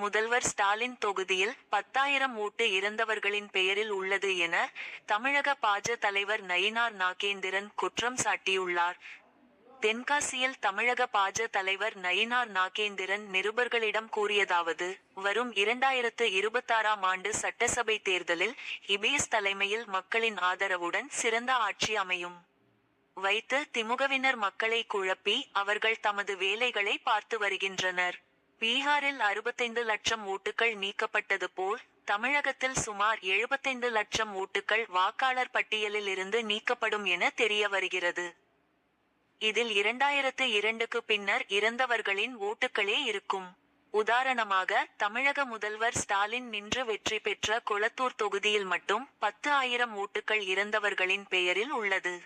முதல்வர் ஸ்டாலின் தொகுதியில் 10,000 ஓட்டு இறந்தவர்களின் பெயரில் உள்ளது என தமிழக பாஜ தலைவர் நயினார் நாகேந்திரன் குற்றம் சாட்டியுள்ளார். தென்காசியில் தமிழக பாஜ தலைவர் நயினார் நாகேந்திரன் நிருபர்களிடம் கூறியதாவது: வரும் 2026ஆம் ஆண்டு சட்டசபை தேர்தலில் இபிஎஸ் தலைமையில் மக்களின் ஆதரவுடன் சிறந்த ஆட்சி அமையும். வைத்து திமுகவினர் மக்களை குழப்பி அவர்கள் தமது வேலைகளை பார்த்து வருகின்றனர். பீகாரில் 65 லட்சம் ஓட்டுகள் நீக்கப்பட்டது போல் தமிழகத்தில் சுமார் 75 லட்சம் ஓட்டுகள் வாக்காளர் பட்டியலில் இருந்து நீக்கப்படும் என தெரிய வருகிறது. இதில் 2002க்கு பின்னர் இறந்தவர்களின் ஓட்டுகளே இருக்கும். உதாரணமாக தமிழக முதல்வர் ஸ்டாலின் நின்று வெற்றி பெற்ற கொளத்தூர் தொகுதியில் மட்டும் 10,000 ஓட்டுகள் இறந்தவர்களின் பெயரில் உள்ளது.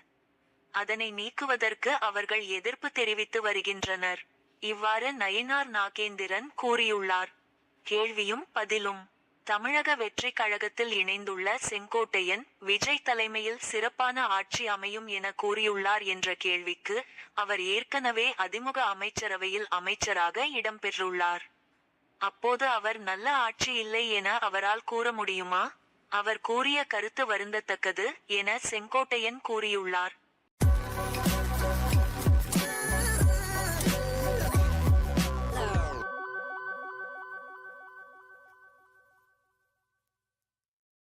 அதனை நீக்குவதற்கு அவர்கள் எதிர்ப்பு தெரிவித்து வருகின்றனர். இவ்வாறு நயினார் நாகேந்திரன் கூறியுள்ளார். கேள்வியும் பதிலும். தமிழக வெற்றிக் கழகத்தில் இணைந்துள்ள செங்கோட்டையன், விஜய் தலைமையில் சிறப்பான ஆட்சி அமையும் என கூறியுள்ளார் என்ற கேள்விக்கு, அவர் ஏற்கனவே அதிமுக அமைச்சரவையில் அமைச்சராக இடம்பெற்றுள்ளார். அப்போது அவர் நல்ல ஆட்சி இல்லை என அவரால் கூற முடியுமா? அவர் கூறிய கருத்து வருந்தத்தக்கது என செங்கோட்டையன் கூறியுள்ளார்.